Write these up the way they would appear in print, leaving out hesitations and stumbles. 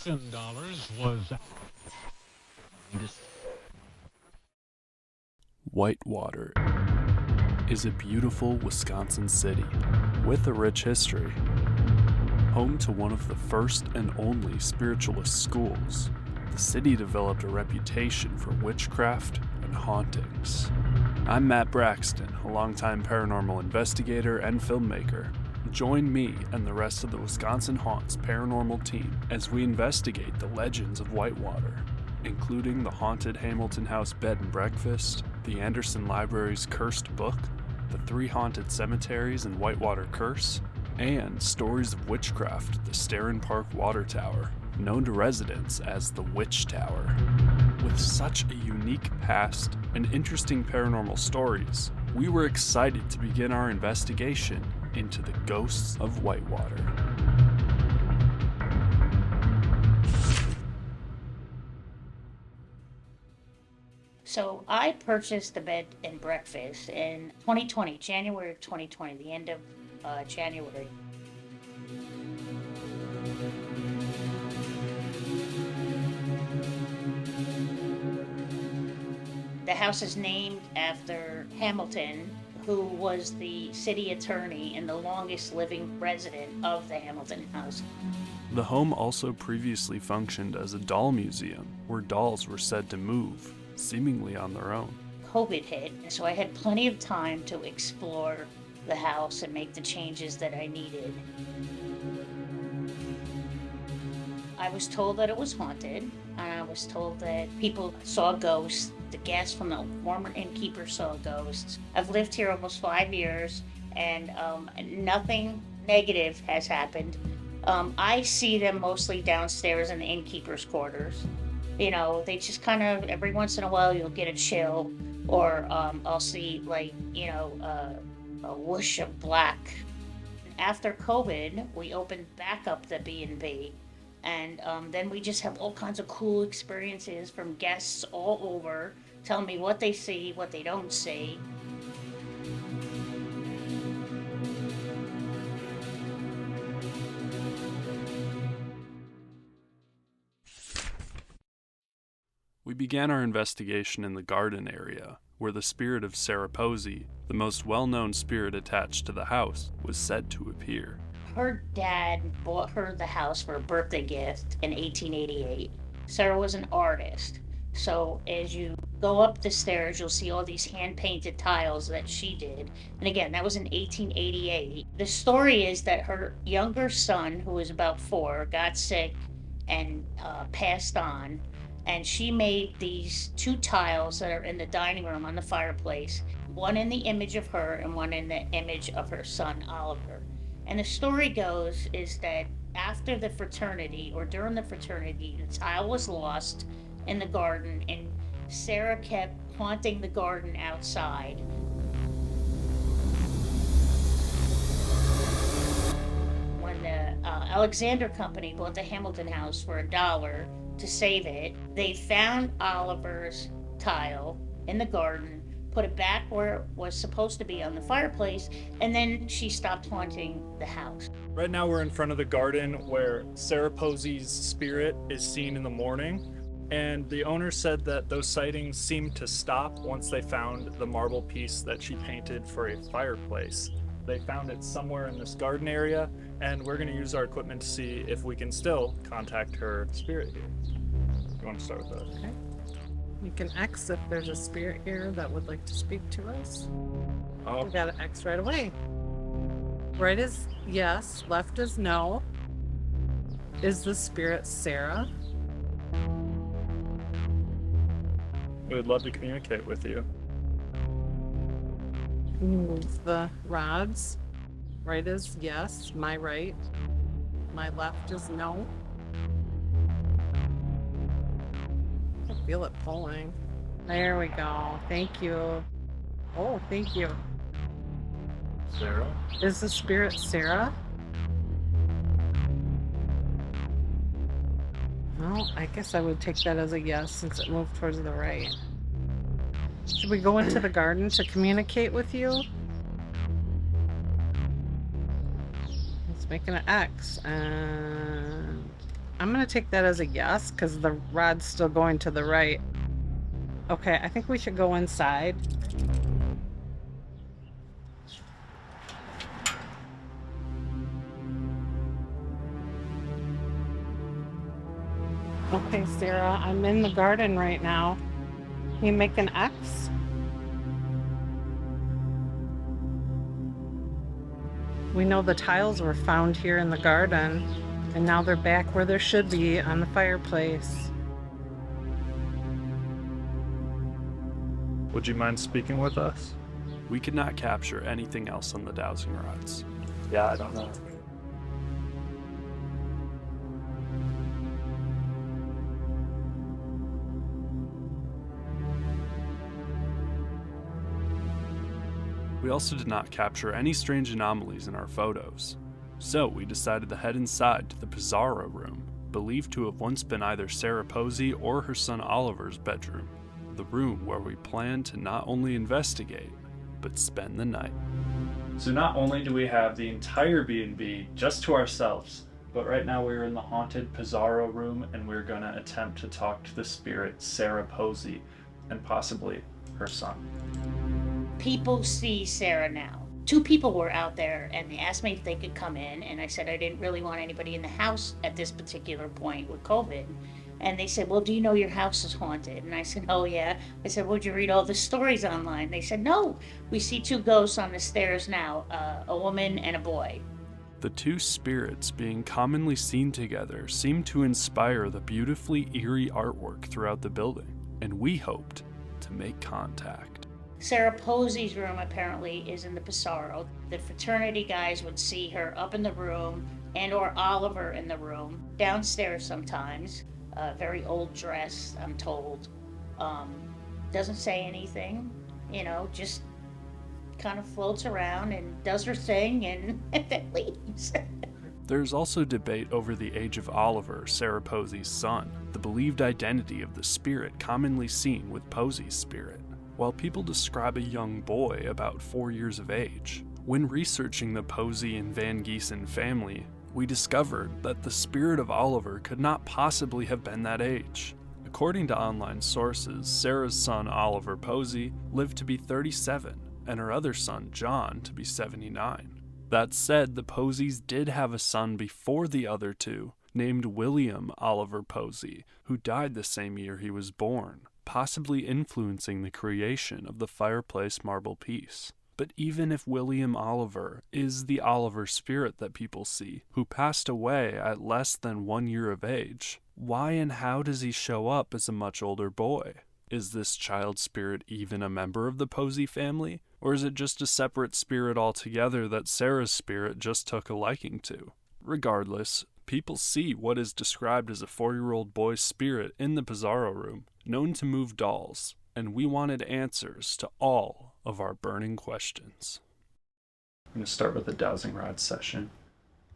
was Whitewater is a beautiful Wisconsin city with a rich history. Home to one of the first and only spiritualist schools, the city developed a reputation for witchcraft and hauntings. I'm Matt Braxton, a longtime paranormal investigator and filmmaker. Join me and the rest of the Wisconsin Haunts paranormal team as we investigate the legends of Whitewater, including the haunted Hamilton House bed and breakfast, the Anderson Library's cursed book, the 3 haunted cemeteries and Whitewater curse, and stories of witchcraft at the Starin Park water tower, known to residents as the Witch Tower. With such a unique past and interesting paranormal stories, we were excited to begin our investigation into the ghosts of Whitewater. So I purchased the bed and breakfast in 2020, January of 2020, the end of January. The house is named after Hamilton, who was the city attorney and the longest living resident of the Hamilton House. The home also previously functioned as a doll museum, where dolls were said to move, seemingly on their own. COVID hit, so I had plenty of time to explore the house and make the changes that I needed. I was told that it was haunted, and I was told that people saw ghosts. The guests from the former innkeeper saw ghosts. I've lived here almost 5 years, and nothing negative has happened. I see them mostly downstairs in the innkeeper's quarters. You know, they just kind of, every once in a while you'll get a chill, or I'll see a whoosh of black. After COVID, we opened back up the B&B, and then we just have all kinds of cool experiences from guests all over, telling me what they see, what they don't see. We began our investigation in the garden area, where the spirit of Sarah Posey, the most well-known spirit attached to the house, was said to appear. Her dad bought her the house for a birthday gift in 1888. Sarah was an artist, so as you go up the stairs, you'll see all these hand-painted tiles that she did. And again, that was in 1888. The story is that her younger son, who was about 4, got sick and passed on. And she made these 2 tiles that are in the dining room on the fireplace, one in the image of her and one in the image of her son, Oliver. And the story goes is that after the fraternity, or during the fraternity, the tile was lost in the garden, and Sarah kept haunting the garden outside. When the Alexander Company bought the Hamilton House for $1 to save it, they found Oliver's tile in the garden, put it back where it was supposed to be on the fireplace, and then she stopped haunting the house. Right now we're in front of the garden where Sarah Posey's spirit is seen in the morning, and the owner said that those sightings seemed to stop once they found the marble piece that she painted for a fireplace. They found it somewhere in this garden area, and we're going to use our equipment to see if we can still contact her spirit here. You want to start with that? Okay. You can X if there's a spirit here that would like to speak to us. Oh, We got an X right away. Right is yes, left is no. Is the spirit Sarah? we would love to communicate with you. Move the rods. Right is yes, my right. My left is no. I feel it pulling. There we go. Thank you. Oh, thank you. Sarah? Is the spirit Sarah? Well, I guess I would take that as a yes since it moved towards the right. Should we go into the garden to communicate with you? It's making an X, and I'm going to take that as a yes because the rod's still going to the right. Okay, I think we should go inside. Okay, Sarah, I'm in the garden right now. Can you make an X? We know the tiles were found here in the garden, and now they're back where there should be on the fireplace. Would you mind speaking with us? We could not capture anything else on the dowsing rods. Yeah, I don't know. We also did not capture any strange anomalies in our photos. So we decided to head inside to the Pizarro room, believed to have once been either Sarah Posey or her son Oliver's bedroom. The room where we planned to not only investigate, but spend the night. So not only do we have the entire B&B just to ourselves, but right now we're in the haunted Pizarro room and we're gonna attempt to talk to the spirit Sarah Posey and possibly her son. People see Sarah now. 2 people were out there and they asked me if they could come in, and I said I didn't really want anybody in the house at this particular point with COVID. And they said, well, do you know your house is haunted? And I said, oh yeah. I said, would you read all the stories online? They said, no, we see 2 ghosts on the stairs now, a woman and a boy. The 2 spirits being commonly seen together seemed to inspire the beautifully eerie artwork throughout the building, and we hoped to make contact. Sarah Posey's room apparently is in the Pizarro. The fraternity guys would see her up in the room, and or Oliver in the room, downstairs sometimes. Very old dress, I'm told. Doesn't say anything, just kind of floats around and does her thing and then leaves. There's also debate over the age of Oliver, Sarah Posey's son, the believed identity of the spirit commonly seen with Posey's spirit. While people describe a young boy about 4 years of age, when researching the Posey and Van Giesen family, we discovered that the spirit of Oliver could not possibly have been that age. According to online sources, Sarah's son Oliver Posey lived to be 37, and her other son John to be 79. That said, the Poseys did have a son before the other 2, named William Oliver Posey, who died the same year he was born, possibly influencing the creation of the fireplace marble piece. But even if William Oliver is the Oliver spirit that people see, who passed away at less than 1 year of age, why and how does he show up as a much older boy? Is this child spirit even a member of the Posey family? Or is it just a separate spirit altogether that Sarah's spirit just took a liking to? Regardless, people see what is described as a 4-year-old boy's spirit in the Pizarro room, known to move dolls, and we wanted answers to all of our burning questions. I'm going to start with the dowsing rod session.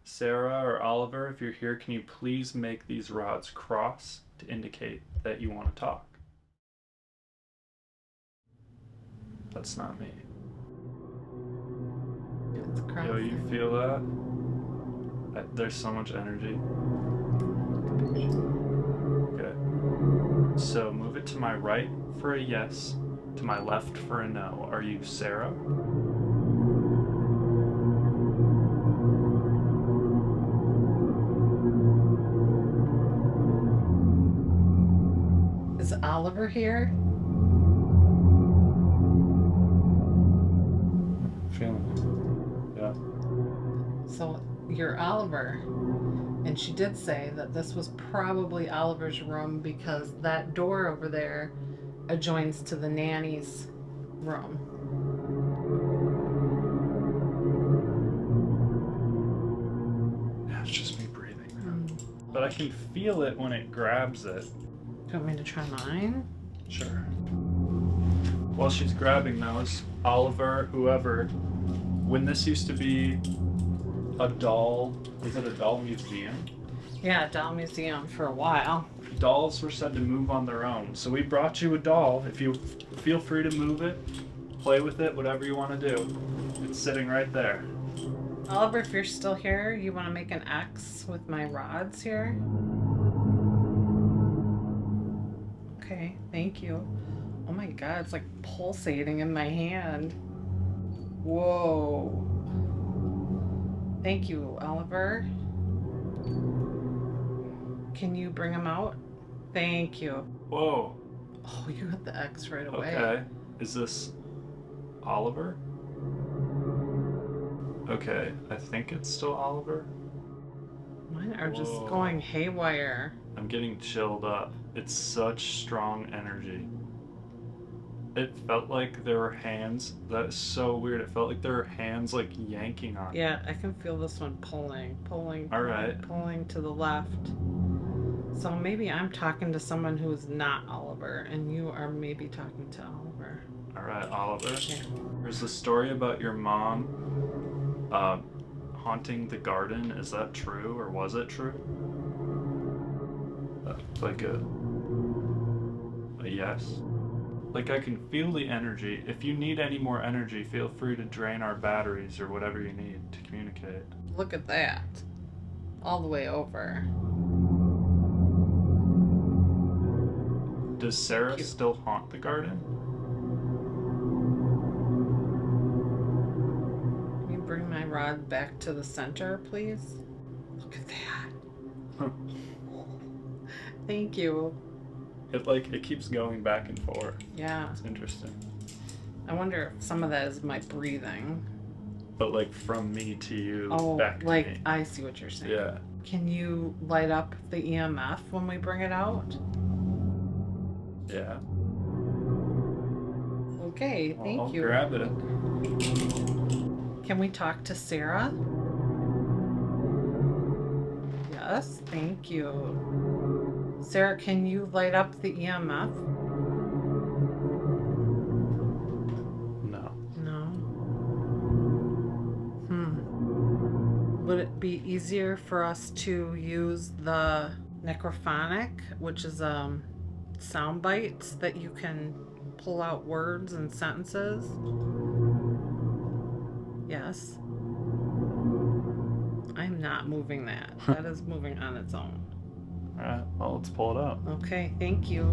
Sarah or Oliver, if you're here, can you please make these rods cross to indicate that you want to talk? That's not me. Yo, you feel that? There's so much energy. Okay. So move it to my right for a yes, to my left for a no. Are you Sarah? Is Oliver here? Feeling it. Yeah. So you're Oliver. And she did say that this was probably Oliver's room because that door over there adjoins to the nanny's room. Yeah, it's just me breathing. But I can feel it when it grabs it. Do you want me to try mine? Sure. While she's grabbing those, Oliver, whoever, when this used to be a doll, was it a doll museum? Yeah, doll museum for a while. Dolls were said to move on their own. So we brought you a doll. If you feel free to move it, play with it, whatever you want to do. It's sitting right there. Oliver, if you're still here, you want to make an X with my rods here? Thank you. Oh my god, it's like pulsating in my hand. Whoa. Thank you, Oliver. Can you bring him out? Thank you. Whoa. Oh, you got the X right away. Okay. Is this Oliver? Okay, I think it's still Oliver. Mine are just Whoa. going haywire. I'm getting chilled up. It's such strong energy. It felt like there were hands. That is so weird. It felt like there were hands like yanking on. Yeah, I can feel this one pulling, All right. pulling to the left. So maybe I'm talking to someone who's not Oliver, and you are maybe talking to Oliver. All right, Oliver. Yeah. There's the story about your mom haunting the garden. Is that true, or was it true? Like a yes. Like, I can feel the energy. If you need any more energy, feel free to drain our batteries or whatever you need to communicate. Look at that. All the way over. Does Sarah still haunt the garden? Can you bring my rod back to the center, please? Look at that. Thank you. It keeps going back and forth. Yeah. It's interesting. I wonder if some of that is my breathing. But like from me to you, Oh, back to like, me. I see what you're saying. Yeah. Can you light up the EMF when we bring it out? Yeah. Okay, thank I'll you. grab it. Can we talk to Sarah? Yes, thank you. Sarah, can you light up the EMF? No. No. Would it be easier for us to use the necrophonic, which is sound bites that you can pull out words and sentences? Yes. I'm not moving that. That is moving on its own. Alright, well, let's pull it out. Okay, thank you.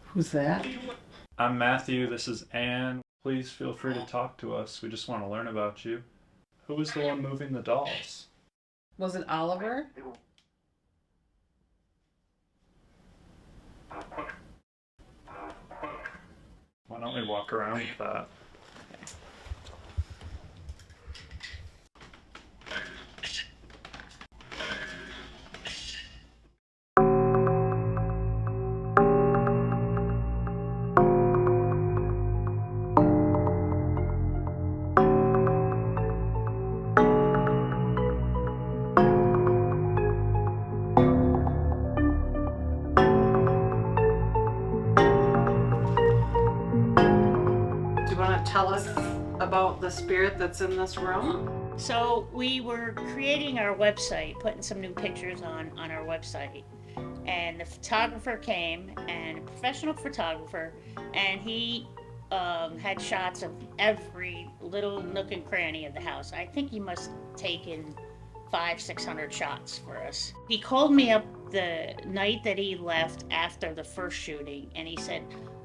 Who's that? I'm Matthew, this is Anne. Please feel free to talk to us. We just want to learn about you. Who was the one moving the dolls? Was it Oliver? Why don't we walk around with that? Do you want to tell us about the spirit that's in this room? So we were creating our website, putting some new pictures on our website. And the photographer came, and a professional photographer, and he had shots of every little nook and cranny of the house. I think he must have taken 500-600 shots for us. He called me up the night that he left after the first shooting, and he said,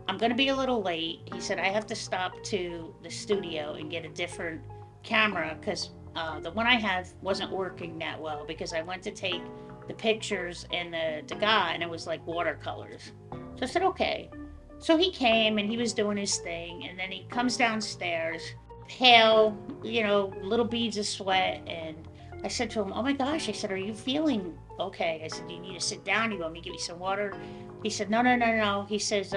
I'm gonna be a little late. He said, I have to stop to the studio and get a different camera because the one I have wasn't working that well because I went to take the pictures and the Degas and it was like watercolors. So I said, okay. So he came and he was doing his thing and then he comes downstairs, pale, little beads of sweat. And I said to him, oh my gosh, I said, are you feeling okay? I said, do you need to sit down? You want me to give you some water? He said, no. He says,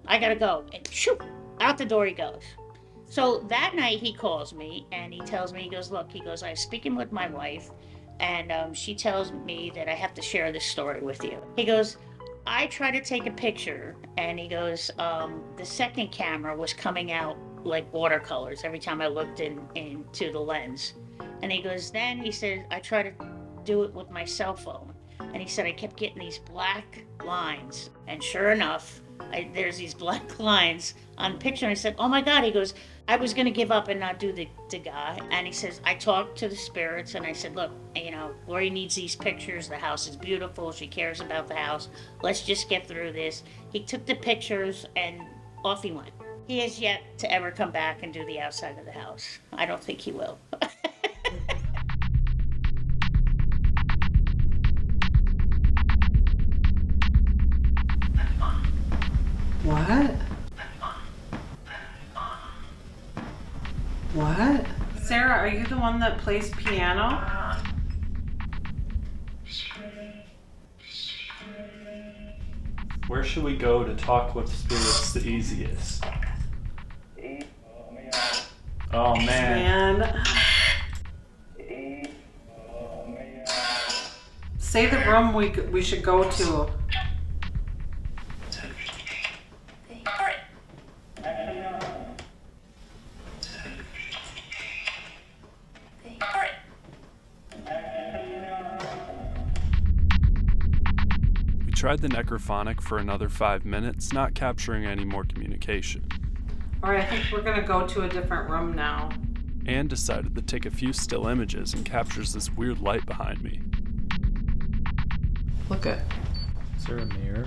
I gotta go. And shoo, out the door he goes. So that night he calls me and he tells me, he goes, look, I was speaking with my wife and she tells me that I have to share this story with you. He goes, I tried to take a picture and he goes, the second camera was coming out like watercolors every time I looked into the lens. And he goes, then he said, I tried to do it with my cell phone. And he said, I kept getting these black lines. And sure enough, There's these black lines on the picture. And I said, oh my God. He goes, I was going to give up and not do the guy. And he says, I talked to the spirits and I said, look, Lori needs these pictures. The house is beautiful. She cares about the house. Let's just get through this. He took the pictures and off he went. He has yet to ever come back and do the outside of the house. I don't think he will. What? What? Sarah, are you the one that plays piano? Where should we go to talk with spirits the easiest? Oh man. Say the room we should go to. Tried the necrophonic for another 5 minutes, not capturing any more communication. Alright, I think we're gonna go to a different room now. And decided to take a few still images and captures this weird light behind me. Look at. Is there a mirror?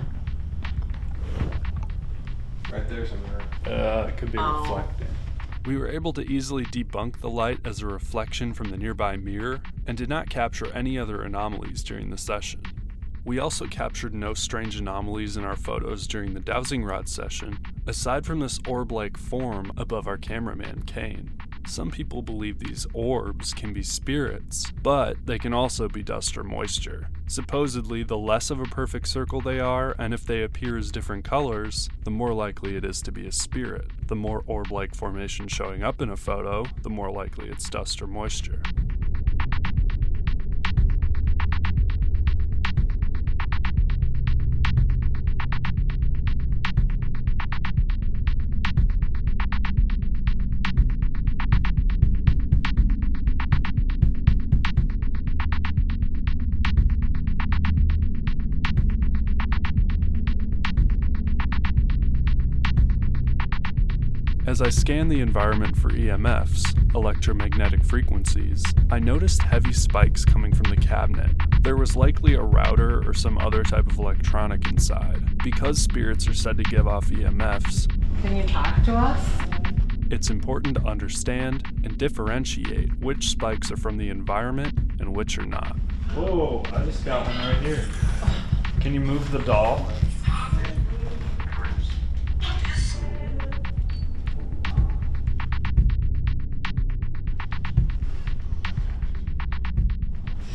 Right there's a mirror. It could be reflecting. We were able to easily debunk the light as a reflection from the nearby mirror and did not capture any other anomalies during the session. We also captured no strange anomalies in our photos during the dowsing rod session, aside from this orb-like form above our cameraman, Kane. Some people believe these orbs can be spirits, but they can also be dust or moisture. Supposedly, the less of a perfect circle they are, and if they appear as different colors, the more likely it is to be a spirit. The more orb-like formation showing up in a photo, the more likely it's dust or moisture. As I scanned the environment for EMFs, electromagnetic frequencies, I noticed heavy spikes coming from the cabinet. There was likely a router or some other type of electronic inside. Because spirits are said to give off EMFs, Can you talk to us? it's important to understand and differentiate which spikes are from the environment and which are not. Whoa, I just got one right here. Can you move the doll?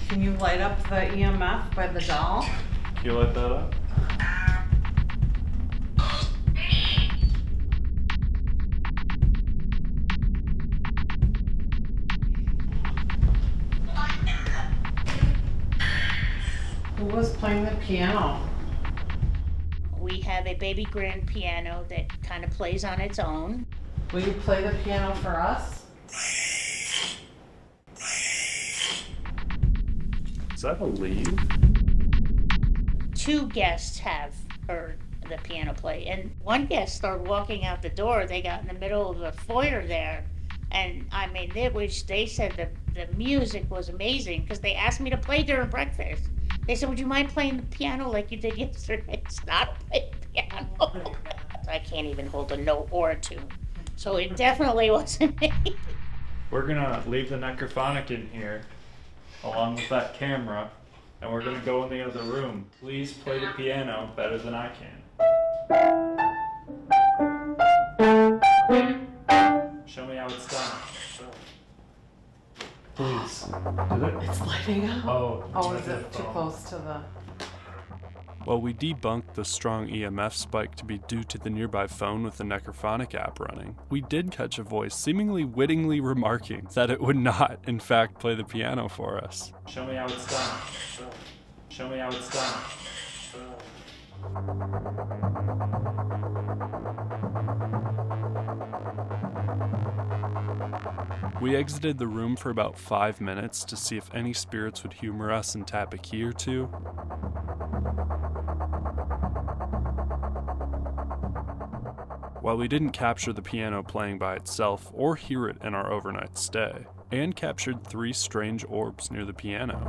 Can you light up the EMF by the doll? Can you light that up? Who was playing the piano? We have a baby grand piano that kind of plays on its own. Will you play the piano for us? Is that a lead? 2 guests have heard the piano play, and one guest started walking out the door. They got in the middle of the foyer there, and I mean, they said the music was amazing because they asked me to play during breakfast. They said, would you mind playing the piano like you did yesterday? It's not playing piano. I can't even hold a note or a tune. So it definitely wasn't me. We're gonna leave the necrophonic in here, along with that camera, and we're gonna go in the other room. Please play the piano better than I can. Show me how it's done. Please. Did it? It's lighting up. Oh, Is it too close to the... Well, we debunked the strong EMF spike to be due to the nearby phone with the necrophonic app running. We did catch a voice seemingly wittingly remarking that it would not, in fact, play the piano for us. Show me how it's done. Show me how it's done. We exited the room for about 5 minutes to see if any spirits would humor us and tap a key or two. While we didn't capture the piano playing by itself or hear it in our overnight stay, and captured 3 strange orbs near the piano.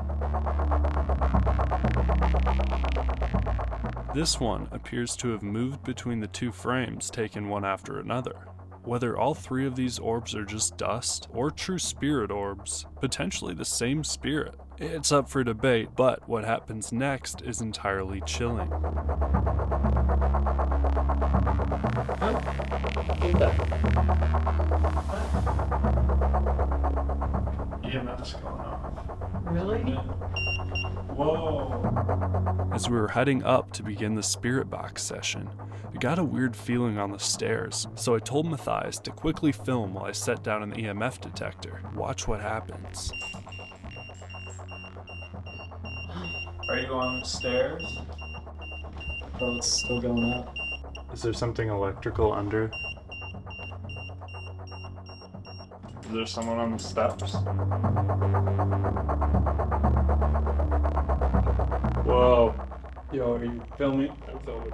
This one appears to have moved between the 2 frames taken one after another. Whether all 3 of these orbs are just dust or true spirit orbs, potentially the same spirit, it's up for debate, but what happens next is entirely chilling. EMF's going off. Really? Whoa. As we were heading up to begin the spirit box session, I got a weird feeling on the stairs, so I told Matthias to quickly film while I set down an EMF detector. Watch what happens. Are you on the stairs? Oh, it's still going up. Is there something electrical under? Is there someone on the steps? Whoa. Yo, are you filming? I'm filming.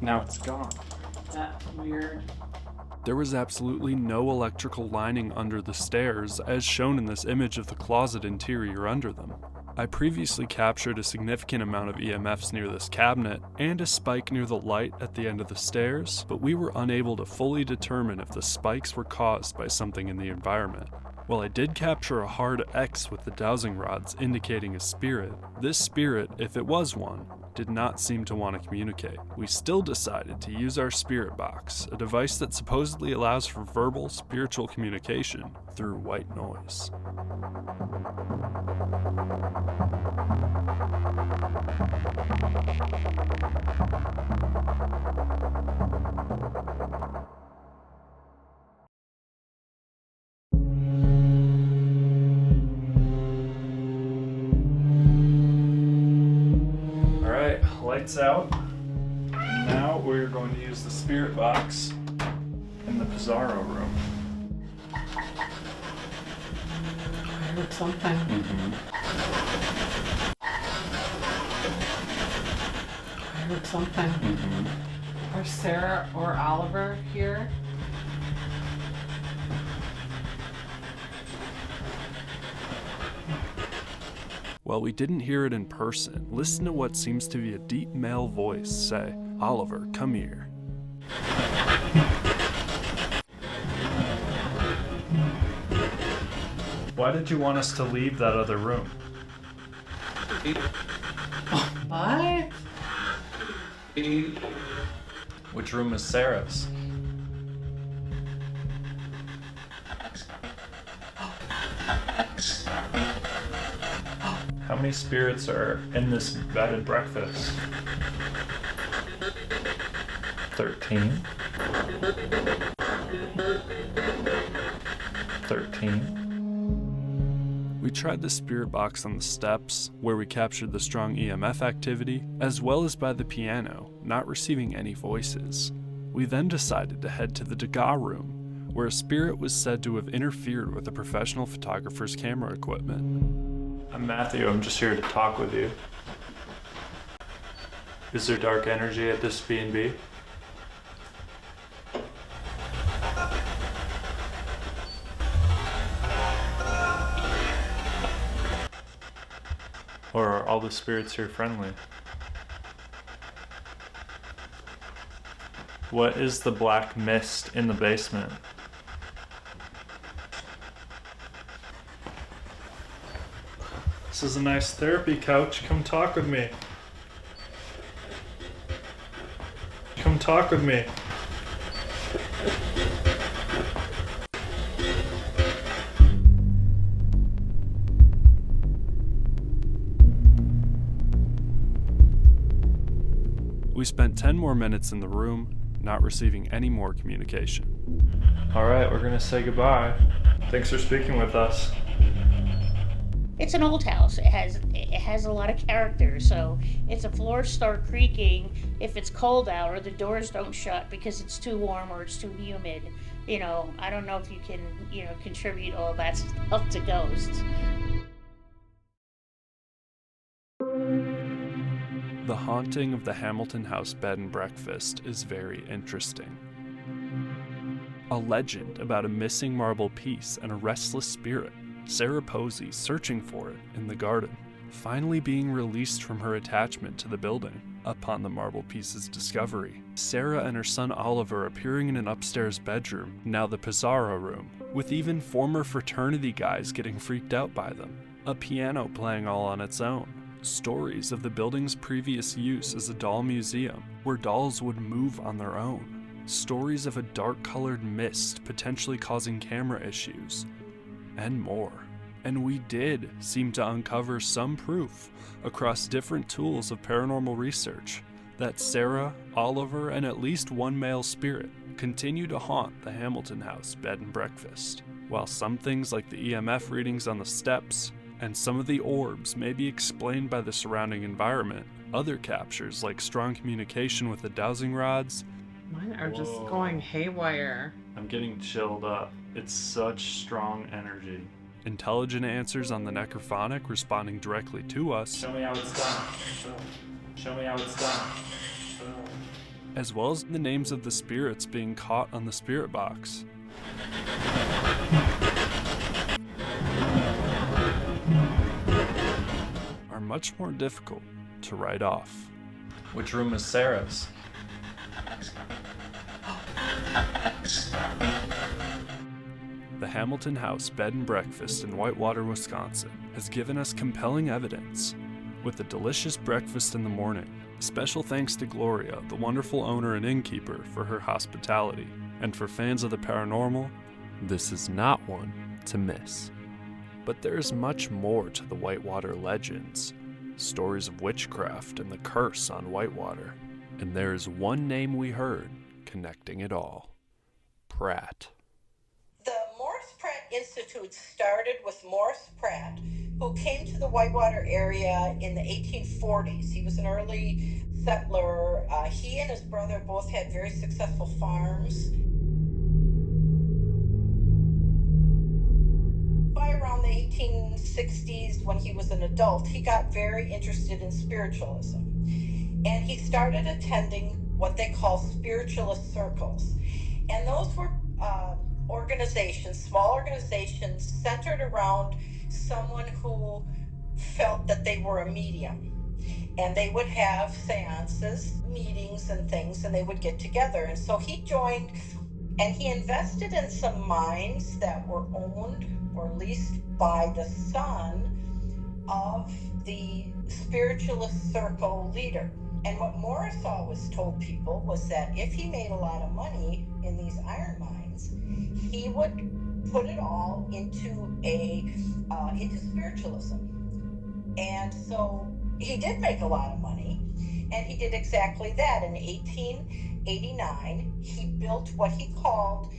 Now it's gone. That's weird. There was absolutely no electrical lining under the stairs, as shown in this image of the closet interior under them. I previously captured a significant amount of EMFs near this cabinet, and a spike near the light at the end of the stairs, but we were unable to fully determine if the spikes were caused by something in the environment. While I did capture a hard X with the dowsing rods indicating a spirit, this spirit, if it was one, did not seem to want to communicate. We still decided to use our spirit box, a device that supposedly allows for verbal spiritual communication through white noise. Lights out. And now we're going to use the spirit box in the Pizarro room. I heard something. I heard something. Are Sarah or Oliver here? While we didn't hear it in person, listen to what seems to be a deep male voice say, "Oliver, come here." Why did you want us to leave that other room? What? Which room is Sarah's? How many spirits are in this bed and breakfast? 13. 13. We tried the spirit box on the steps, where we captured the strong EMF activity, as well as by the piano, not receiving any voices. We then decided to head to the Degas room, where a spirit was said to have interfered with a professional photographer's camera equipment. I'm Matthew, I'm just here to talk with you. Is there dark energy at this B&B? Or are all the spirits here friendly? What is the black mist in the basement? This is a nice therapy couch. Come talk with me. Come talk with me. We spent 10 more minutes in the room, not receiving any more communication. All right, we're gonna say goodbye. Thanks for speaking with us. It's an old house. It has a lot of character, so if the floors start creaking, if it's cold out or the doors don't shut because it's too warm or it's too humid, I don't know if you can, contribute all that stuff to ghosts. The haunting of the Hamilton House bed and breakfast is very interesting. A legend about a missing marble piece and a restless spirit, Sarah Posey searching for it in the garden, finally being released from her attachment to the building upon the marble piece's discovery. Sarah and her son Oliver appearing in an upstairs bedroom, now the Pizarro room, with even former fraternity guys getting freaked out by them. A piano playing all on its own. Stories of the building's previous use as a doll museum, where dolls would move on their own. Stories of a dark-colored mist potentially causing camera issues, and more. And we did seem to uncover some proof across different tools of paranormal research that Sarah, Oliver, and at least one male spirit continue to haunt the Hamilton House bed and breakfast. While some things like the EMF readings on the steps and some of the orbs may be explained by the surrounding environment, other captures like strong communication with the dowsing rods. Mine are just Whoa. going haywire. I'm getting chilled up. It's such strong energy. Intelligent answers on the necrophonic responding directly to us, Show me how it's done. Show me how it's done. as well as the names of the spirits being caught on the spirit box. Are much more difficult to write off. Which room is Sarah's? The Hamilton House bed and breakfast in Whitewater, Wisconsin has given us compelling evidence. With a delicious breakfast in the morning, special thanks to Gloria, the wonderful owner and innkeeper, for her hospitality. And for fans of the paranormal, this is not one to miss. But there is much more to the Whitewater legends, stories of witchcraft and the curse on Whitewater. And there is one name we heard connecting it all: Pratt. The Morris-Pratt Institute started with Morris Pratt, who came to the Whitewater area in the 1840s. He was an early settler. He and his brother both had very successful farms. By around the 1860s, when he was an adult, he got very interested in spiritualism. And he started attending what they call spiritualist circles. And those were organizations, small organizations, centered around someone who felt that they were a medium. And they would have seances, meetings and things, and they would get together. And so he joined, and he invested in some mines that were owned or leased by the son of the spiritualist circle leader. And what Morris always told people was that if he made a lot of money in these iron mines, he would put it all into spiritualism. And so he did make a lot of money, and he did exactly that. In 1889, he built what he called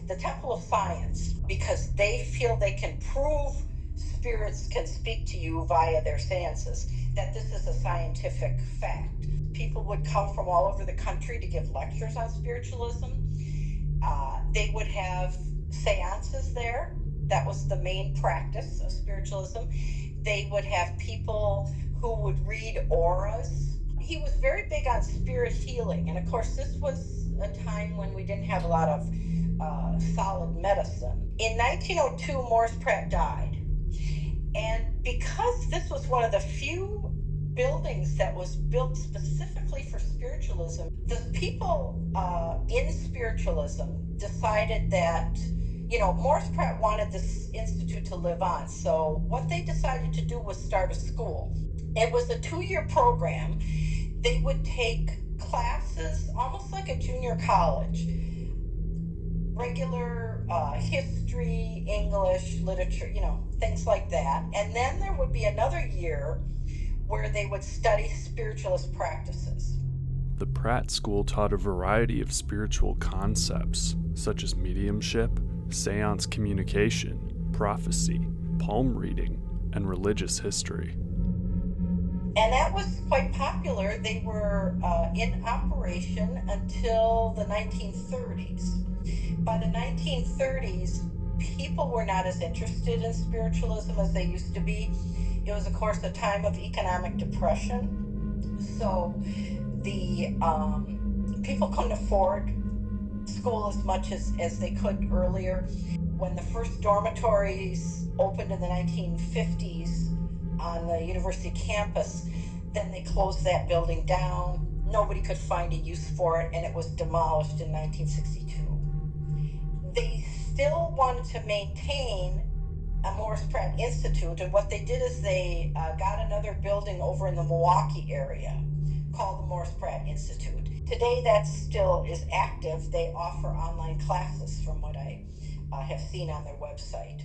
the Temple of Science, because they feel they can prove spirits can speak to you via their seances, that this is a scientific fact. People would come from all over the country to give lectures on spiritualism. They would have seances there. That was the main practice of spiritualism. They would have people who would read auras. He was very big on spirit healing. And of course, this was a time when we didn't have a lot of solid medicine. In 1902, Morris Pratt died. And because this was one of the few buildings that was built specifically for spiritualism, the people in spiritualism decided that, Morris Pratt wanted this institute to live on. So what they decided to do was start a school. It was a 2-year program. They would take classes almost like a junior college, regular history, English, literature, things like that. And then there would be another year where they would study spiritualist practices. The Pratt School taught a variety of spiritual concepts, such as mediumship, seance communication, prophecy, palm reading, and religious history. And that was quite popular. They were in operation until the 1930s. By the 1930s, people were not as interested in spiritualism as they used to be. It was, of course, a time of economic depression. So the people couldn't afford school as much as they could earlier. When the first dormitories opened in the 1950s on the university campus, then they closed that building down. Nobody could find a use for it, and it was demolished in 1962. They still wanted to maintain a Morris Pratt Institute, and what they did is they got another building over in the Milwaukee area called the Morris Pratt Institute. Today that still is active. They offer online classes from what I have seen on their website.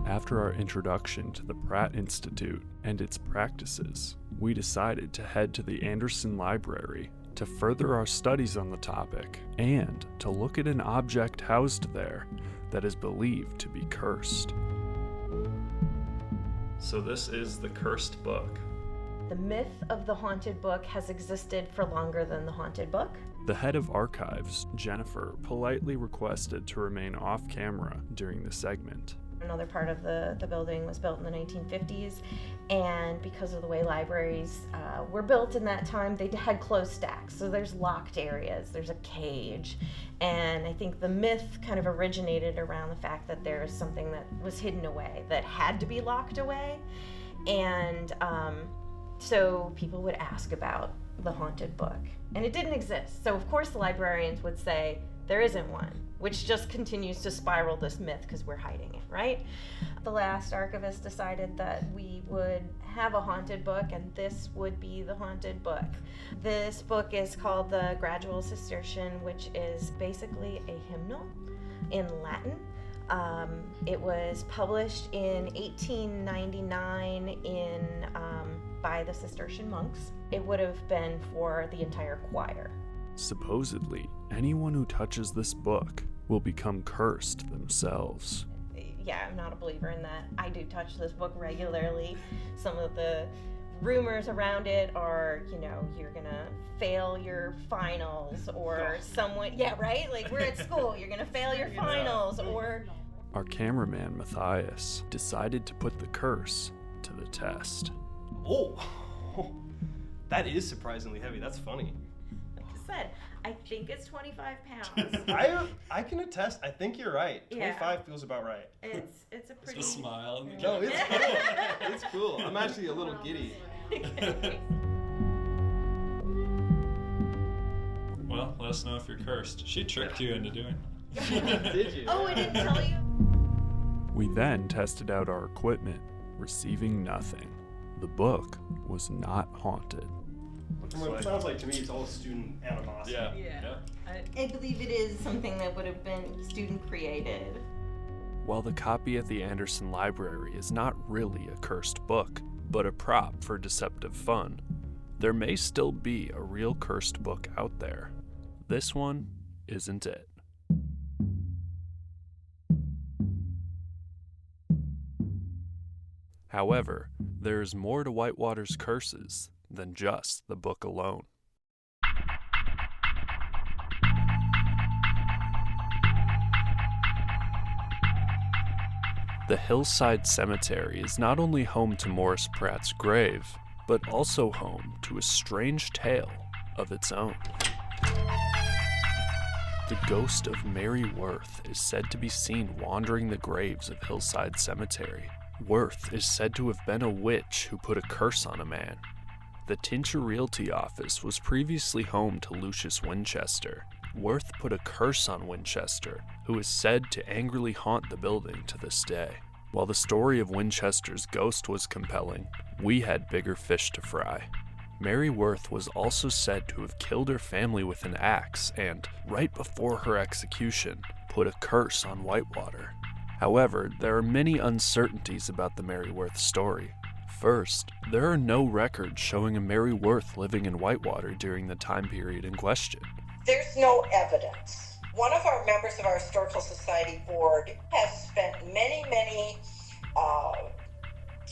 After our introduction to the Pratt Institute and its practices, we decided to head to the Anderson Library to further our studies on the topic and to look at an object housed there that is believed to be cursed. So this is the cursed book. The myth of the haunted book has existed for longer than the haunted book. The head of archives, Jennifer, politely requested to remain off camera during the segment. Another part of the building was built in the 1950s, and because of the way libraries were built in that time, they had closed stacks. So there's locked areas, there's a cage, and I think the myth kind of originated around the fact that there is something that was hidden away, that had to be locked away, and so people would ask about the haunted book, and it didn't exist. So of course the librarians would say, there isn't one, which just continues to spiral this myth because we're hiding it, right? The last archivist decided that we would have a haunted book, and this would be the haunted book. This book is called the Gradual Cistercian, which is basically a hymnal in Latin. It was published in 1899 by the Cistercian monks. It would have been for the entire choir. Supposedly, anyone who touches this book will become cursed themselves. Yeah, I'm not a believer in that. I do touch this book regularly. Some of the rumors around it are, you're gonna fail your finals, or someone, yeah, right? Like, we're at school, you're gonna fail your finals, or... Our cameraman, Matthias, decided to put the curse to the test. Oh, that is surprisingly heavy. That's funny. Said, I think it's 25 pounds. I can attest. I think you're right. 25 feels about right. It's a pretty... Just a smile. No, it's cool. It's cool. I'm actually a little giddy. Well, let us know if you're cursed. She tricked you into doing it. Did you? Oh, I didn't tell you? We then tested out our equipment, receiving nothing. The book was not haunted. From what it sounds like to me, it's all student animosity. Yeah. I believe it is something that would have been student created. While the copy at the Anderson Library is not really a cursed book, but a prop for deceptive fun, there may still be a real cursed book out there. This one isn't it. However, there's more to Whitewater's curses than just the book alone. The Hillside Cemetery is not only home to Morris Pratt's grave, but also home to a strange tale of its own. The ghost of Mary Worth is said to be seen wandering the graves of Hillside Cemetery. Worth is said to have been a witch who put a curse on a man. The Tincher Realty office was previously home to Lucius Winchester. Worth put a curse on Winchester, who is said to angrily haunt the building to this day. While the story of Winchester's ghost was compelling, we had bigger fish to fry. Mary Worth was also said to have killed her family with an axe and, right before her execution, put a curse on Whitewater. However, there are many uncertainties about the Mary Worth story. First, there are no records showing a Mary Worth living in Whitewater during the time period in question. There's no evidence. One of our members of our Historical Society board has spent many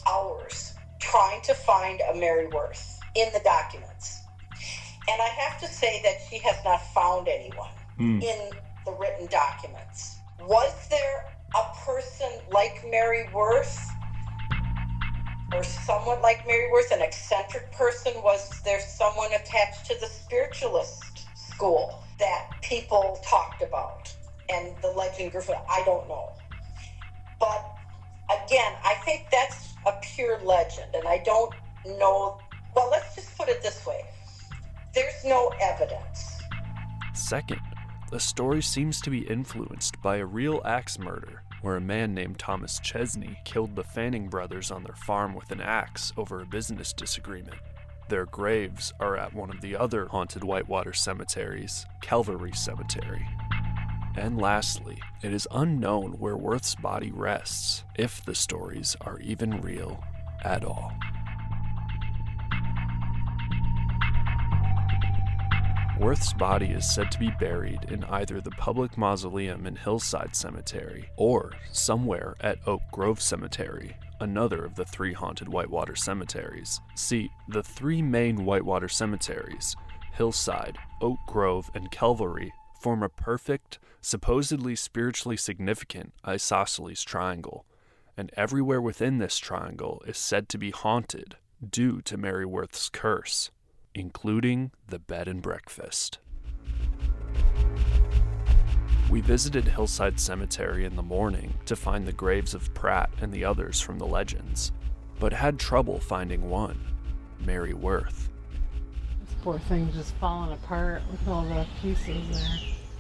hours trying to find a Mary Worth in the documents. And I have to say that she has not found anyone in the written documents. Was there a person like Mary Worth, or someone like Mary Worth, an eccentric person? Was there someone attached to the spiritualist school that people talked about and the legend grew from? I don't know. But again, I think that's a pure legend, and I don't know. Well, let's just put it this way. There's no evidence. Second, the story seems to be influenced by a real axe murder, where a man named Thomas Chesney killed the Fanning brothers on their farm with an axe over a business disagreement. Their graves are at one of the other haunted Whitewater cemeteries, Calvary Cemetery. And lastly, it is unknown where Worth's body rests, if the stories are even real at all. Worth's body is said to be buried in either the public mausoleum in Hillside Cemetery or somewhere at Oak Grove Cemetery, another of the 3 haunted Whitewater cemeteries. See, the 3 main Whitewater cemeteries, Hillside, Oak Grove, and Calvary, form a perfect, supposedly spiritually significant isosceles triangle, and everywhere within this triangle is said to be haunted due to Mary Worth's curse, including the bed and breakfast. We visited Hillside Cemetery in the morning to find the graves of Pratt and the others from the legends, but had trouble finding one, Mary Worth. This poor thing just falling apart with all the pieces there.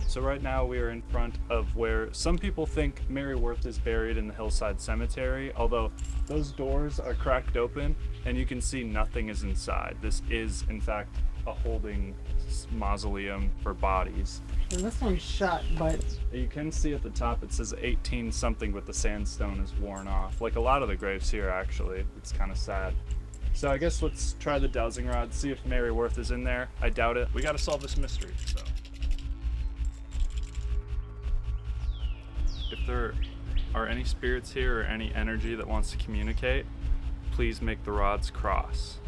So right now we are in front of where some people think Mary Worth is buried in the Hillside Cemetery, although those doors are cracked open and you can see nothing is inside. This is, in fact, a holding mausoleum for bodies. And this one's shut, but You can see at the top it says 18 something, but the sandstone is worn off. Like a lot of the graves here, actually. It's kind of sad. So I guess let's try the dowsing rod, see if Mary Worth is in there. I doubt it. We got to solve this mystery, so. If there are any spirits here or any energy that wants to communicate, please make the rods cross.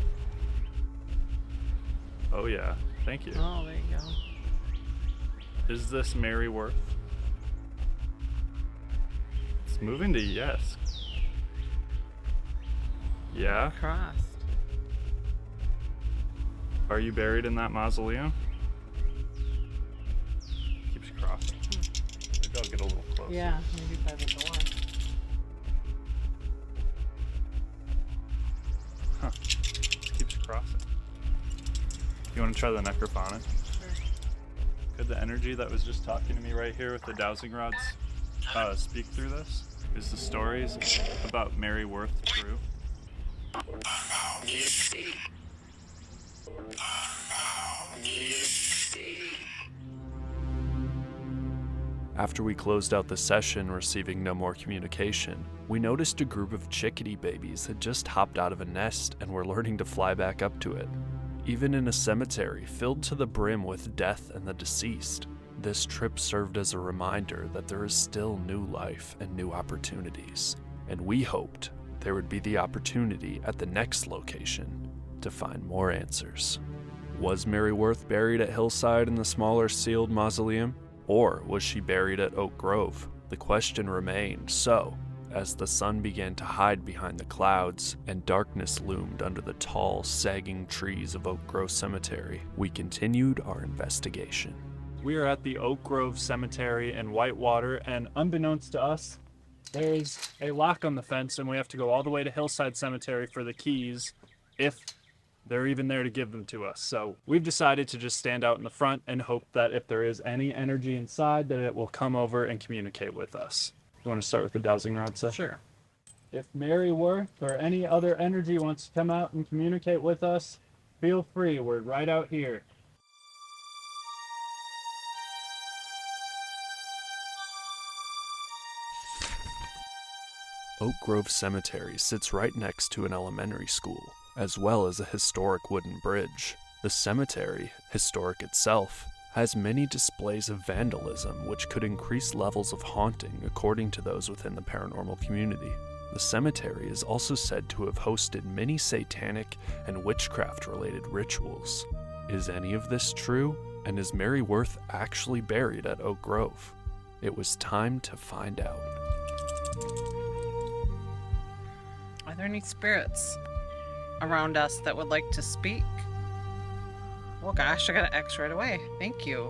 Oh yeah, thank you. oh, there you go. Is this Mary Worth? It's moving to yes. Yeah? Crossed. Are you buried in that mausoleum? Keeps crossing. Maybe I'll get a little closer. Yeah, maybe by the door. Huh. Keeps crossing. You want to try the necrophonic? Sure. Could the energy that was just talking to me right here with the dowsing rods speak through this? Is the stories about Mary Worth true? After we closed out the session, receiving no more communication, we noticed a group of chickadee babies had just hopped out of a nest and were learning to fly back up to it. Even in a cemetery filled to the brim with death and the deceased, this trip served as a reminder that there is still new life and new opportunities, and we hoped there would be the opportunity at the next location to find more answers. Was Mary Worth buried at Hillside in the smaller sealed mausoleum? Or was she buried at Oak Grove? The question remained, so, as the sun began to hide behind the clouds and darkness loomed under the tall, sagging trees of Oak Grove Cemetery, we continued our investigation. We are at the Oak Grove Cemetery in Whitewater, and unbeknownst to us, there's a lock on the fence, and we have to go all the way to Hillside Cemetery for the keys, if they're even there to give them to us. So we've decided to just stand out in the front and hope that if there is any energy inside, that it will come over and communicate with us. You want to start with the dowsing rod set? Sure. If Mary Worth or any other energy wants to come out and communicate with us, feel free. We're right out here. Oak Grove Cemetery sits right next to an elementary school, as well as a historic wooden bridge. The cemetery, historic itself, has many displays of vandalism which could increase levels of haunting according to those within the paranormal community. The cemetery is also said to have hosted many satanic and witchcraft-related rituals. Is any of this true? And is Mary Worth actually buried at Oak Grove? It was time to find out. Are there any spirits around us that would like to speak? Oh gosh, I got an X right away. Thank you.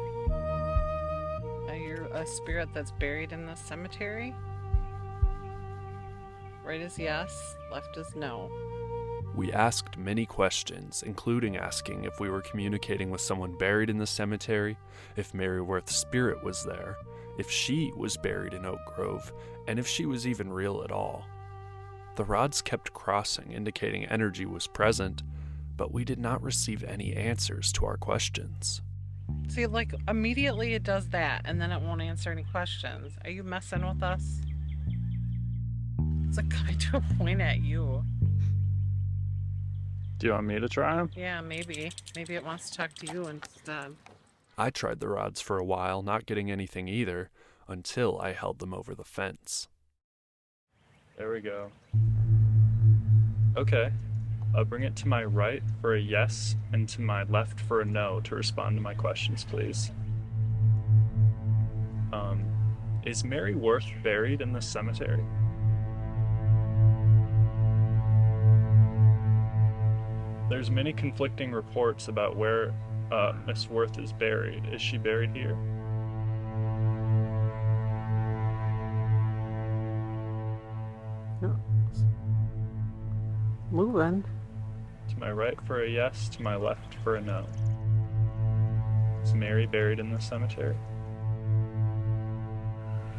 Are you a spirit that's buried in the cemetery? Right is yes, left is no. We asked many questions, including asking if we were communicating with someone buried in the cemetery, if Mary Worth's spirit was there, if she was buried in Oak Grove, and if she was even real at all. The rods kept crossing, indicating energy was present, but we did not receive any answers to our questions. See, like, immediately it does that, and then it won't answer any questions. Are you messing with us? It's like kind to point at you. Do you want me to try them? Yeah, maybe. Maybe it wants to talk to you instead. I tried the rods for a while, not getting anything either, until I held them over the fence. There we go. Okay. I'll bring it to my right for a yes and to my left for a no to respond to my questions, please. Is Mary Worth buried in the cemetery? There's many conflicting reports about where Miss Worth is buried. Is she buried here? Moving. To my right for a yes, to my left for a no. Is Mary buried in the cemetery?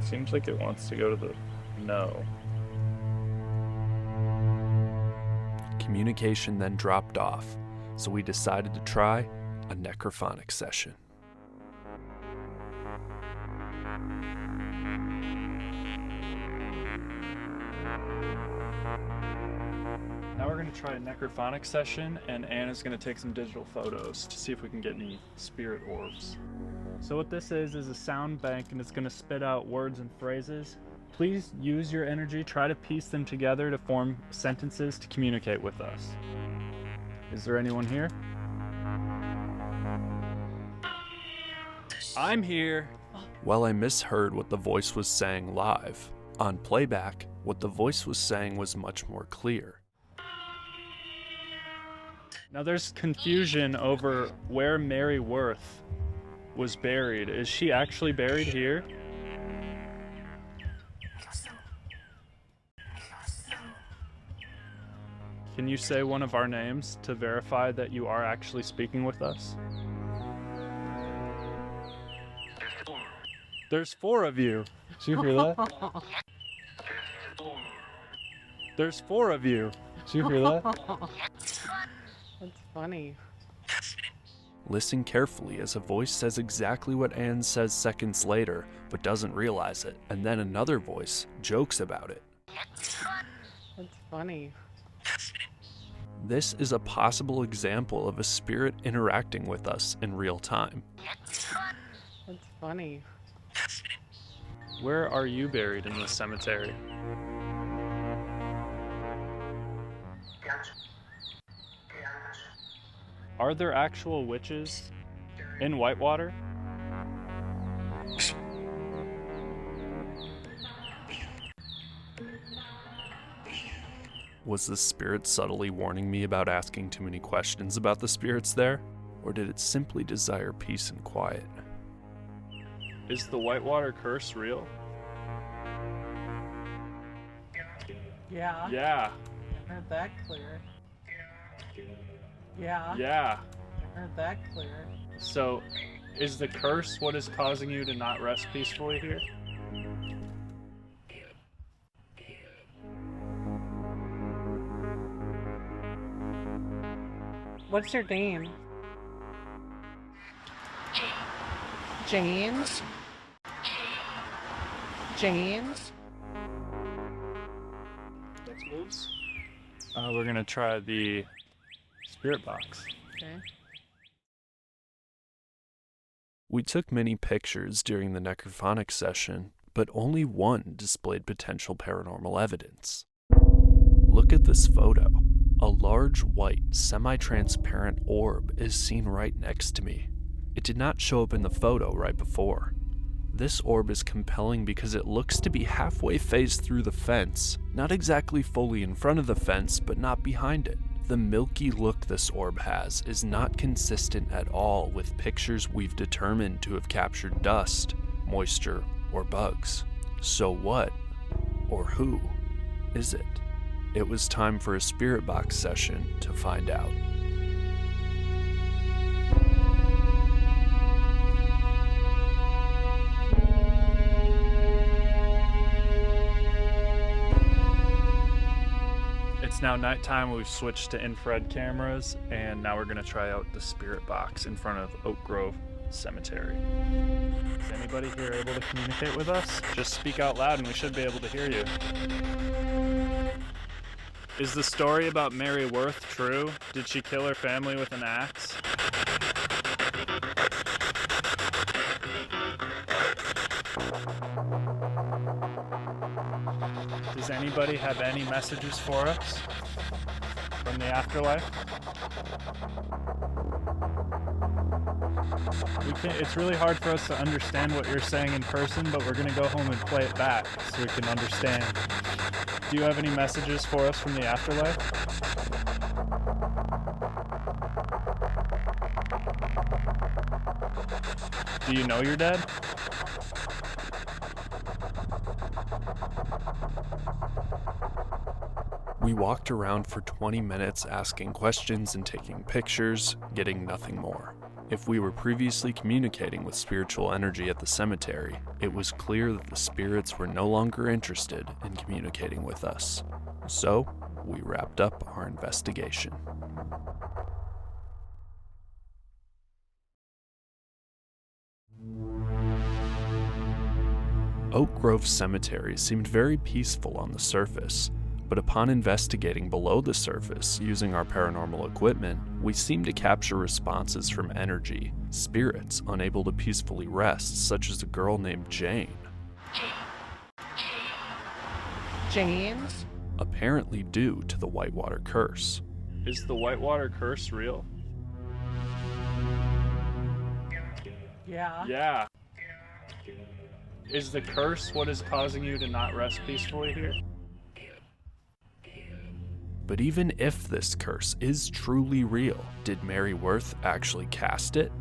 Seems like it wants to go to the no. Communication then dropped off, so we decided to try a necrophonic session. Now we're going to try a necrophonic session, and Anna's going to take some digital photos to see if we can get any spirit orbs. So what this is a sound bank, and it's going to spit out words and phrases. Please use your energy, try to piece them together to form sentences to communicate with us. Is there anyone here? I'm here. Well, I misheard what the voice was saying live. On playback, what the voice was saying was much more clear. Now there's confusion over where Mary Worth was buried. Is she actually buried here? Can you say one of our names to verify that you are actually speaking with us? There's 4 of you. Did you hear that? There's 4 of you. Did you hear that? That's funny. Listen carefully as a voice says exactly what Anne says seconds later, but doesn't realize it, and then another voice jokes about it. That's funny. This is a possible example of a spirit interacting with us in real time. That's funny. Where are you buried in the cemetery? Are there actual witches in Whitewater? Was the spirit subtly warning me about asking too many questions about the spirits there? Or did it simply desire peace and quiet? Is the Whitewater curse real? Yeah. Yeah. I heard that clear. Yeah. Yeah. I heard that clear. So, is the curse what is causing you to not rest peacefully here? What's your name? James? James? Next moves? We're gonna try the spirit box. Okay. We took many pictures during the necrophonic session, but only one displayed potential paranormal evidence. Look at this photo. A large white, semi-transparent orb is seen right next to me. It did not show up in the photo right before. This orb is compelling because it looks to be halfway phased through the fence, not exactly fully in front of the fence, but not behind it. The milky look this orb has is not consistent at all with pictures we've determined to have captured dust, moisture, or bugs. So what, or who, is it? It was time for a spirit box session to find out. It's now nighttime. We've switched to infrared cameras, and now we're going to try out the spirit box in front of Oak Grove Cemetery. Is anybody here able to communicate with us? Just speak out loud and we should be able to hear you. Is the story about Mary Worth true? Did she kill her family with an axe? Does anybody have any messages for us from the afterlife? It's really hard for us to understand what you're saying in person, but we're going to go home and play it back so we can understand. Do you have any messages for us from the afterlife? Do you know you're dead? We walked around for 20 minutes asking questions and taking pictures, getting nothing more. If we were previously communicating with spiritual energy at the cemetery, it was clear that the spirits were no longer interested in communicating with us. So, we wrapped up our investigation. Oak Grove Cemetery seemed very peaceful on the surface, but upon investigating below the surface using our paranormal equipment, we seemed to capture responses from energy, spirits unable to peacefully rest, such as a girl named Jane. Jane? Apparently due to the Whitewater curse. Is the Whitewater curse real? Yeah. Yeah. Is the curse what is causing you to not rest peacefully here? But even if this curse is truly real, did Mary Worth actually cast it?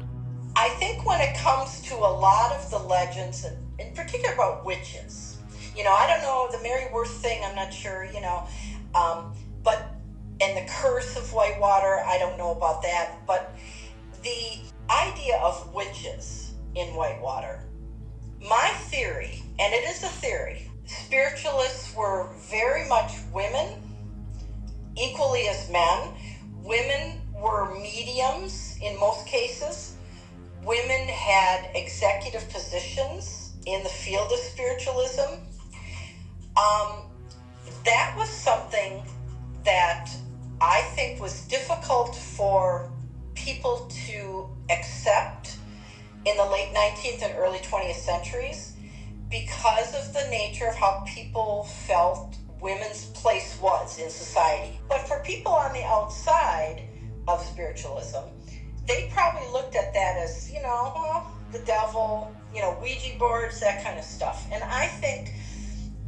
I think when it comes to a lot of the legends, and in particular about witches, I don't know, the Mary Worth thing, I'm not sure, but, and the curse of Whitewater, I don't know about that, but the idea of witches in Whitewater, my theory, and it is a theory, spiritualists were very much women, equally as men. Women were mediums in most cases. Women had executive positions in the field of spiritualism. That was something that I think was difficult for people to accept in the late 19th and early 20th centuries because of the nature of how people felt women's place was in society. But for people on the outside of spiritualism, they probably looked at that as, the devil, Ouija boards, that kind of stuff. And I think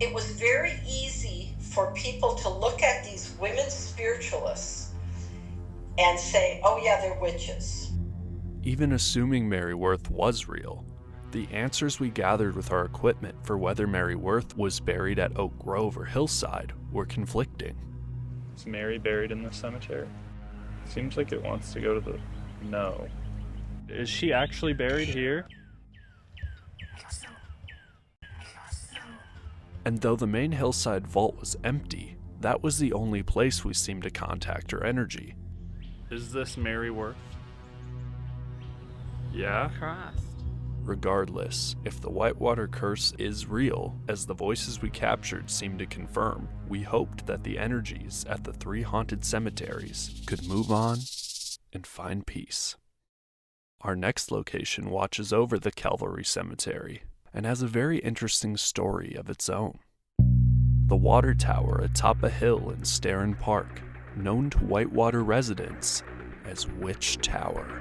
it was very easy for people to look at these women spiritualists and say, oh yeah, they're witches. Even assuming Mary Worth was real, the answers we gathered with our equipment for whether Mary Worth was buried at Oak Grove or Hillside were conflicting. Is Mary buried in the cemetery? Seems like it wants to go to the... No. Is she actually buried here? And though the main Hillside vault was empty, that was the only place we seemed to contact her energy. Is this Mary Worth? Yeah? Crossed. Regardless, if the Whitewater curse is real, as the voices we captured seemed to confirm, we hoped that the energies at the 3 haunted cemeteries could move on and find peace. Our next location watches over the Calvary Cemetery and has a very interesting story of its own. The water tower atop a hill in Starin Park, known to Whitewater residents as Witch Tower.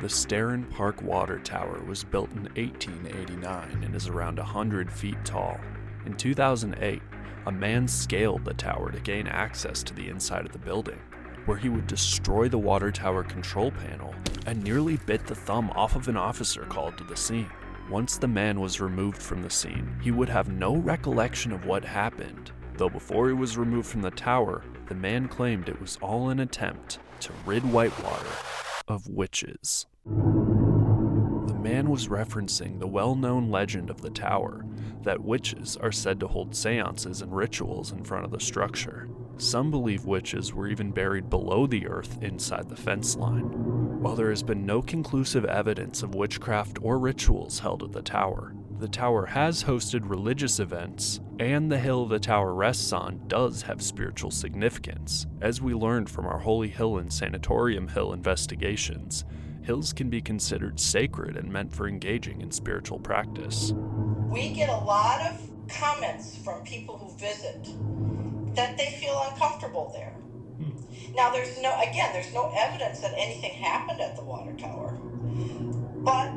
The Starin Park water tower was built in 1889 and is around 100 feet tall. In 2008, a man scaled the tower to gain access to the inside of the building, where he would destroy the water tower control panel and nearly bit the thumb off of an officer called to the scene. Once the man was removed from the scene, he would have no recollection of what happened, though before he was removed from the tower, the man claimed it was all an attempt to rid Whitewater of witches. The man was referencing the well-known legend of the tower, that witches are said to hold seances and rituals in front of the structure. Some believe witches were even buried below the earth inside the fence line. While there has been no conclusive evidence of witchcraft or rituals held at the tower has hosted religious events, and the hill the tower rests on does have spiritual significance. As we learned from our Holy Hill and Sanatorium Hill investigations, hills can be considered sacred and meant for engaging in spiritual practice. We get a lot of comments from people who visit that they feel uncomfortable there. Now, there's no evidence that anything happened at the water tower, but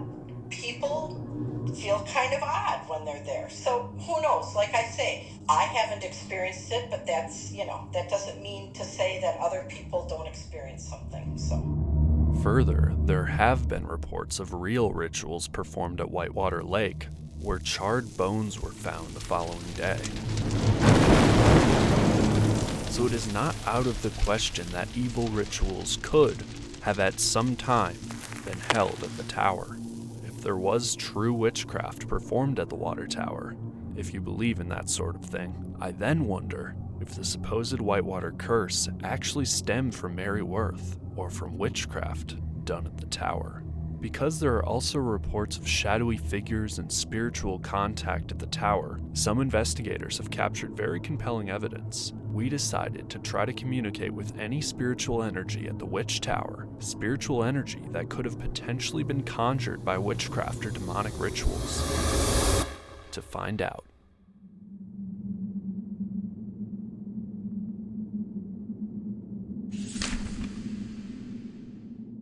people feel kind of odd when they're there. So who knows? Like I say, I haven't experienced it, but that doesn't mean to say that other people don't experience something. So. Further, there have been reports of real rituals performed at Whitewater Lake, where charred bones were found the following day. So it is not out of the question that evil rituals could have at some time been held at the tower. If there was true witchcraft performed at the water tower, if you believe in that sort of thing, I then wonder if the supposed Whitewater curse actually stemmed from Mary Worth or from witchcraft done at the tower. Because there are also reports of shadowy figures and spiritual contact at the tower, some investigators have captured very compelling evidence. We decided to try to communicate with any spiritual energy at the witch tower, spiritual energy that could have potentially been conjured by witchcraft or demonic rituals. To find out.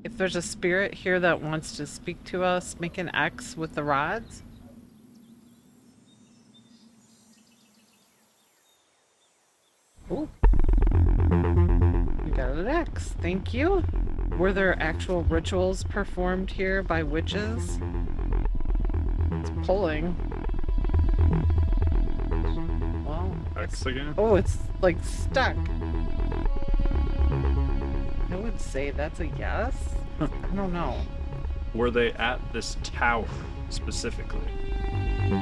If there's a spirit here that wants to speak to us, make an X with the rods. Oh, we got an X. Thank you. Were there actual rituals performed here by witches? It's pulling. Well, X again? oh, it's like stuck. I would say that's a yes. I don't know. Were they at this tower specifically? The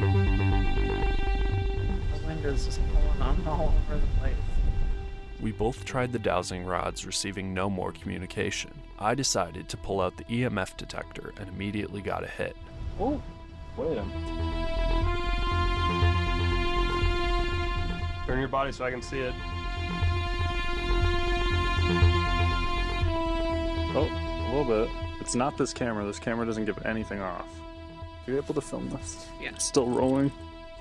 wind is just pulling on all over the place. We both tried the dowsing rods, receiving no more communication. I decided to pull out the EMF detector and immediately got a hit. Oh, Wait a minute. Turn your body so I can see it. Oh, a little bit. It's not this camera. This camera doesn't give anything off. Are you able to film this? Yeah. It's still rolling.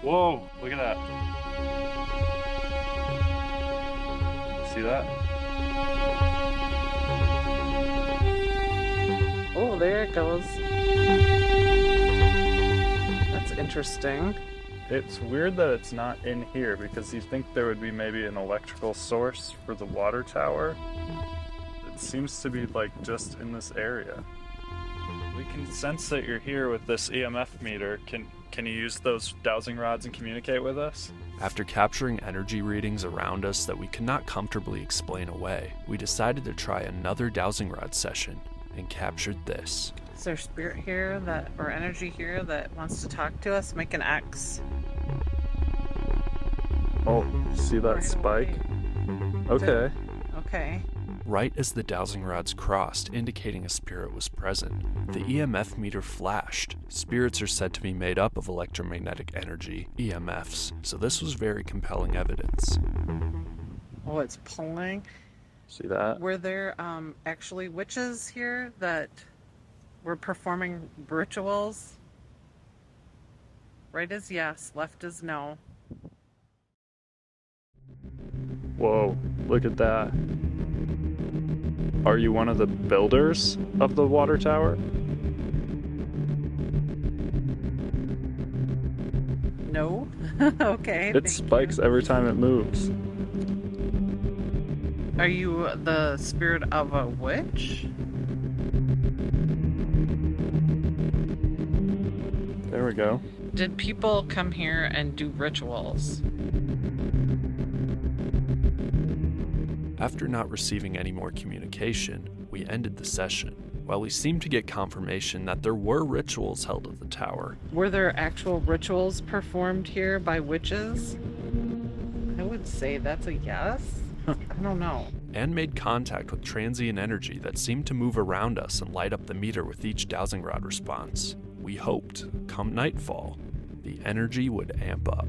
Whoa, look at that. See that? oh, there it goes. That's interesting. It's weird that it's not in here because you think there would be maybe an electrical source for the water tower. It seems to be like just in this area. We can sense that you're here with this EMF meter. Can you use those dowsing rods and communicate with us? After capturing energy readings around us that we could not comfortably explain away, we decided to try another dowsing rod session and captured this. Is there spirit here or energy here that wants to talk to us? Make an X. Oh, see that Right spike? away. Okay. Okay. Right as the dowsing rods crossed, indicating a spirit was present, the EMF meter flashed. Spirits are said to be made up of electromagnetic energy, EMFs, so this was very compelling evidence. Oh, it's pulling. See that? Were there actually witches here that were performing rituals? Right is yes, left is no. Whoa, look at that. Are you one of the builders of the water tower? Okay. It spikes every time it moves. Are you the spirit of a witch? There we go. Did people come here and do rituals? After not receiving any more communication, we ended the session. While we seemed to get confirmation that there were rituals held at the tower, Were there actual rituals performed here by witches? I would say that's a yes. I don't know. and made contact with transient energy that seemed to move around us and light up the meter with each dowsing rod response, we hoped, come nightfall, the energy would amp up.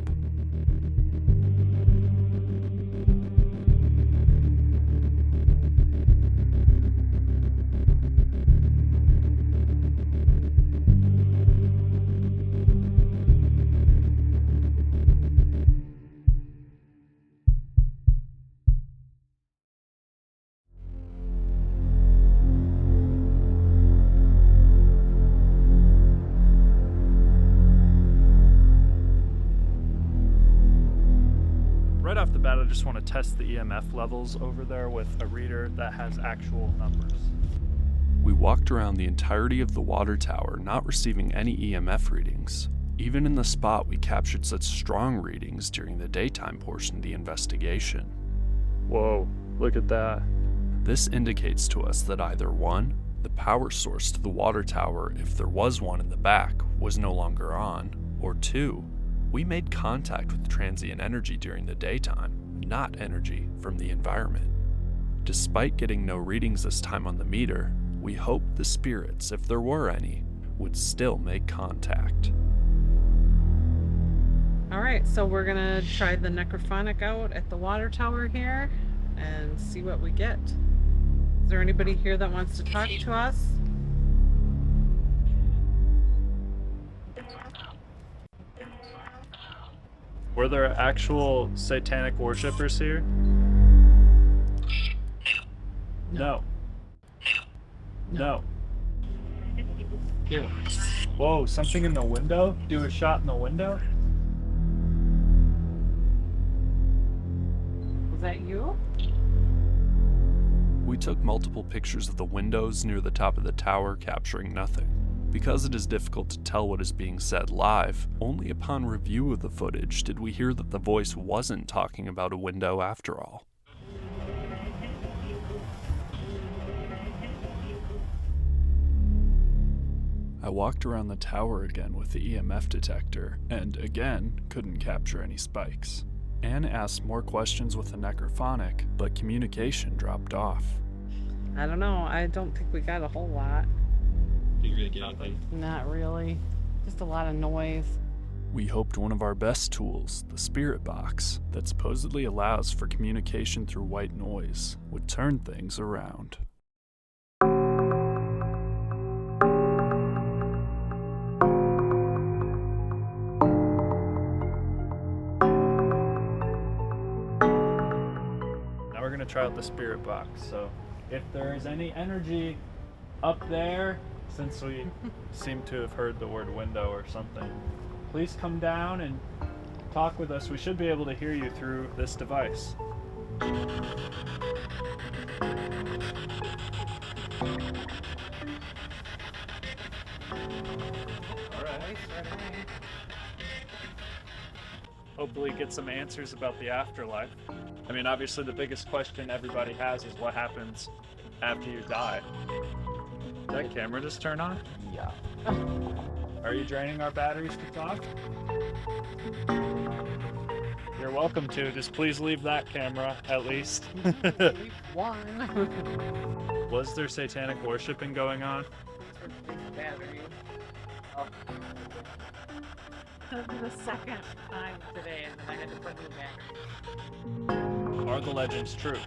Right off the bat, I just want to test the EMF levels over there with a reader that has actual numbers. We walked around the entirety of the water tower, not receiving any EMF readings. Even in the spot we captured such strong readings during the daytime portion of the investigation. Whoa, look at that. This indicates to us that either 1, the power source to the water tower, if there was one in the back, was no longer on, or 2, we made contact with transient energy during the daytime, not energy from the environment. Despite getting no readings this time on the meter, we hoped the spirits, if there were any, would still make contact. All right, so we're gonna try the necrophonic out at the water tower here and see what we get. Is there anybody here that wants to talk to us? Were there actual satanic worshippers here? No. No. Here. Whoa, something in the window? Do a shot in the window? Was that you? We took multiple pictures of the windows near the top of the tower, capturing nothing. Because it is difficult to tell what is being said live, only upon review of the footage did we hear that the voice wasn't talking about a window after all. I walked around the tower again with the EMF detector, and again couldn't capture any spikes. Anne asked more questions with the necrophonic, but communication dropped off. I don't know. I don't think we got a whole lot. Did you really get anything? Not really. Just a lot of noise. We hoped one of our best tools, the spirit box, that supposedly allows for communication through white noise, would turn things around. Now we're gonna try out the spirit box. So if there is any energy up there, since we seem to have heard the word window or something, please come down and talk with us. We should be able to hear you through this device. Alright. Hopefully get some answers about the afterlife. I mean, obviously the biggest question everybody has is what happens after you die. Did that camera just turn on? Yeah. Are you draining our batteries to talk? You're welcome to. Just please leave that camera, at least. One. Was there satanic worshiping going on? Battery. Oh. This is the second time today, and then I had to put new batteries. Are the legends true?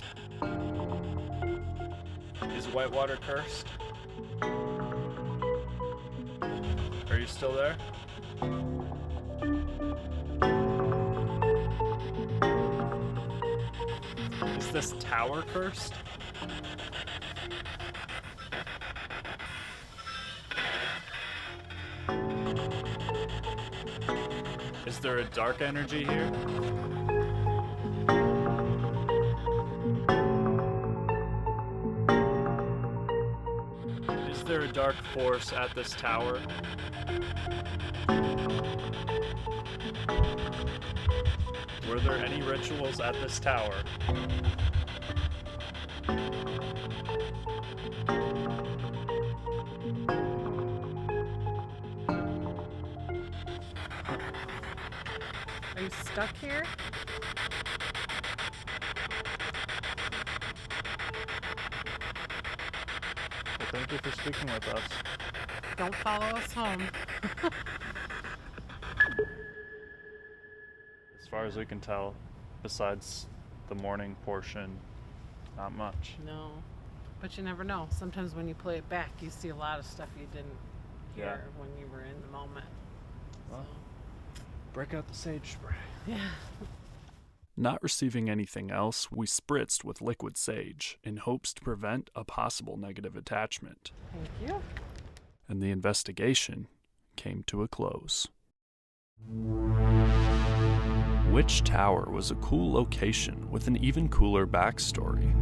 Is Whitewater cursed? Are you still there? Is this tower cursed? Is Is there a dark energy here? Is there a dark force at this tower? Were there any rituals at this tower? Are you stuck here? Well, thank you for speaking with us. Don't follow us home. As far as we can tell, besides the morning portion, not much. No. But you never know. Sometimes when you play it back, you see a lot of stuff you didn't hear when you were in the moment. Well, break out the sage spray. Yeah. Not receiving anything else, we spritzed with liquid sage in hopes to prevent a possible negative attachment. Thank you. And the investigation came to a close. Witch Tower was a cool location with an even cooler backstory.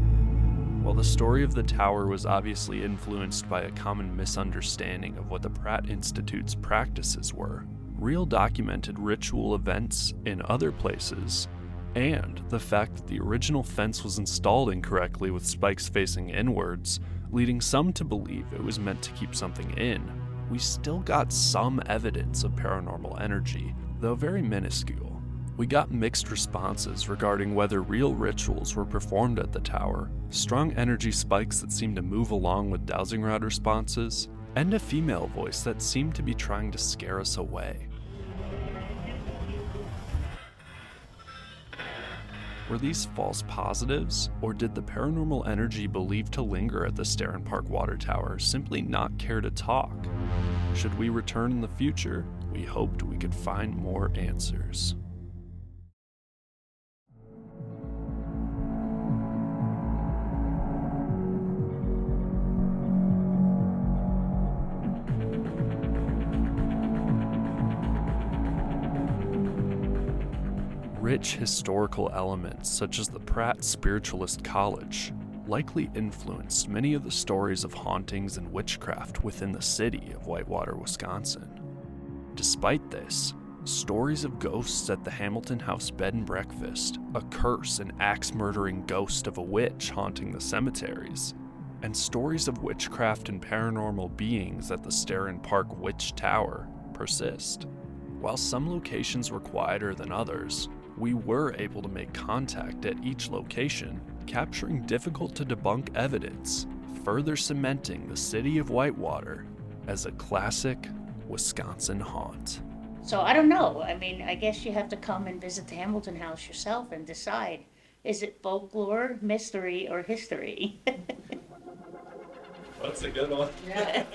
While the story of the tower was obviously influenced by a common misunderstanding of what the Pratt Institute's practices were, real documented ritual events in other places, and the fact that the original fence was installed incorrectly with spikes facing inwards, leading some to believe it was meant to keep something in, we still got some evidence of paranormal energy, though very minuscule. We got mixed responses regarding whether real rituals were performed at the tower, strong energy spikes that seemed to move along with dowsing rod responses, and a female voice that seemed to be trying to scare us away. Were these false positives, or did the paranormal energy believed to linger at the Starin Park water tower simply not care to talk? Should we return in the future, we hoped we could find more answers. Rich historical elements such as the Pratt Spiritualist College likely influenced many of the stories of hauntings and witchcraft within the city of Whitewater, Wisconsin. Despite this, stories of ghosts at the Hamilton House Bed and Breakfast, a curse and axe-murdering ghost of a witch haunting the cemeteries, and stories of witchcraft and paranormal beings at the Starin Park Witch Tower persist. While some locations were quieter than others, we were able to make contact at each location, capturing difficult-to-debunk evidence, further cementing the city of Whitewater as a classic Wisconsin haunt. So I don't know. I mean, I guess you have to come and visit the Hamilton House yourself and decide, is it folklore, mystery, or history? That's a good one. Yeah.